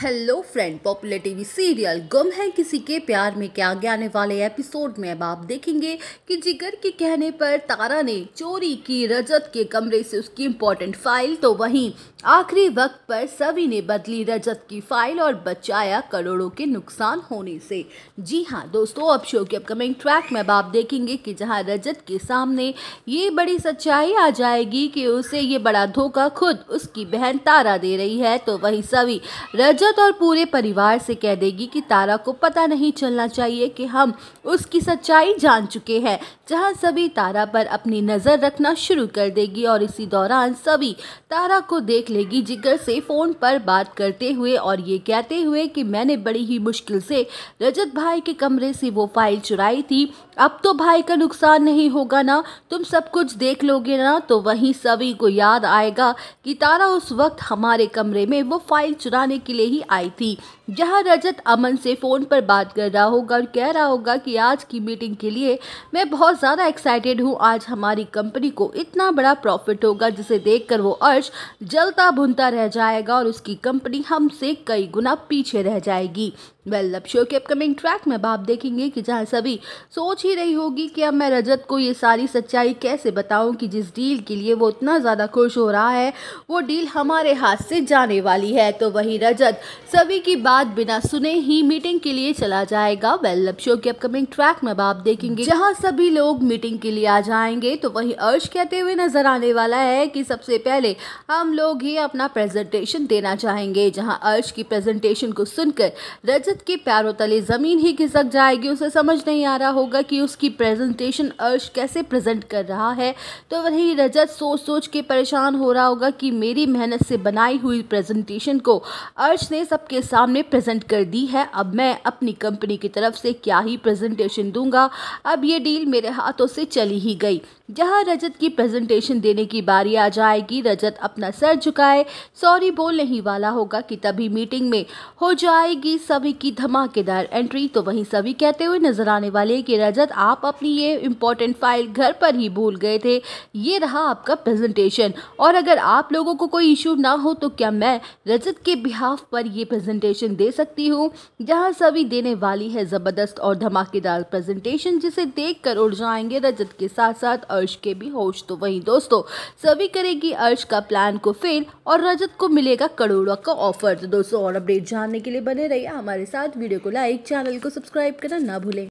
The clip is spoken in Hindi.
Hello friend, popular TV serial गुम है किसी के प्यार में क्या आगे आने वाले एपिसोड में अब आप देखेंगे कि जिगर के कहने पर तारा ने चोरी की रजत के कमरे से उसकी इम्पोर्टेंट फाइल, तो वहीं आखिरी वक्त पर सभी ने बदली रजत की फाइल और बचाया करोड़ों के नुकसान होने से। जी हाँ दोस्तों, अब शो के अपकमिंग ट्रैक में अब आप देखेंगे कि जहां रजत के सामने ये बड़ी सच्चाई आ जाएगी कि उसे ये बड़ा धोखा खुद उसकी बहन तारा दे रही है, तो वहीं सभी रजत और पूरे परिवार से कह देगी कि तारा को पता नहीं चलना चाहिए कि हम उसकी सच्चाई जान चुके हैं। जहां सभी तारा पर अपनी नजर रखना शुरू कर देगी और इसी दौरान सभी तारा को देख लेगी जिगर से फोन पर बात करते हुए और ये कहते हुए कि मैंने बड़ी ही मुश्किल से रजत भाई के कमरे से वो फाइल चुराई थी, अब तो भाई का नुकसान नहीं होगा ना, तुम सब कुछ देख लोगे ना। तो वहीं सभी को याद आएगा कि तारा उस वक्त हमारे कमरे में वो फाइल चुराने के लिए ही आई थी। जहां रजत अमन से फोन पर बात कर रहा होगा और कह रहा होगा कि आज की मीटिंग के लिए मैं बहुत ज़्यादा एक्साइटेड हूँ, आज हमारी कंपनी को इतना बड़ा प्रॉफिट होगा जिसे देखकर वो अर्श जलता भुनता रह जाएगा और उसकी कंपनी हमसे कई गुना पीछे रह जाएगी। अब शो के अपकमिंग ट्रैक में आप देखेंगे कि जहां सभी सोच ही रही होगी कि अब मैं रजत को ये सारी सच्चाई कैसे बताऊं कि जिस डील के लिए वो इतना ज़्यादा खुश हो रहा है वो डील हमारे हाथ से जाने वाली है, तो वहीं रजत सभी की बात बिना सुने ही मीटिंग के लिए चला जाएगा। अब शो के अपकमिंग ट्रैक में आप देखेंगे जहां सभी लोग मीटिंग के लिए आ जाएंगे, तो वहीं अर्श कहते हुए नजर आने वाला है कि सबसे पहले हम लोग ही अपना प्रेजेंटेशन देना चाहेंगे। जहां अर्श की प्रेजेंटेशन को सुनकर रजत के पैरों तले जमीन ही खिसक जाएगी, उसे समझ नहीं आ रहा होगा कि उसकी प्रेजेंटेशन अर्श कैसे प्रेजेंट कर रहा है। तो वही रजत सोच सोच के परेशान हो रहा होगा कि मेरी मेहनत से बनाई हुई प्रेजेंटेशन को अर्श ने सबके सामने प्रेजेंट कर दी है, अब मैं अपनी कंपनी की तरफ से क्या ही प्रेजेंटेशन दूंगा, अब ये डील मेरे हाथों से चली ही गई। जहां रजत की प्रेजेंटेशन देने की बारी आ जाएगी, रजत अपना सर झुकाए सॉरी बोलने ही वाला होगा कि तभी मीटिंग में हो जाएगी सभी की धमाकेदार एंट्री। तो वहीं सभी कहते हुए नजर आने वाले कि रजत आप अपनी ये इम्पोर्टेंट फाइल घर पर ही भूल गए थे, ये रहा आपका प्रेजेंटेशन, और अगर आप लोगों को कोई इशू ना हो तो क्या मैं रजत के बिहाफ पर ये प्रेजेंटेशन दे सकती हूँ। जहां सभी देने वाली है जबरदस्त और धमाकेदार प्रेजेंटेशन जिसे देख कर उड़ जाएंगे रजत के साथ साथ अर्श के भी होश। तो वहीं दोस्तों सभी करेगी अर्श का प्लान को फेल और रजत को मिलेगा करोड़ों का ऑफर। तो दोस्तों और अपडेट जानने के लिए बने रहिए हमारे साथ, वीडियो को लाइक, चैनल को सब्सक्राइब करना ना भूलें।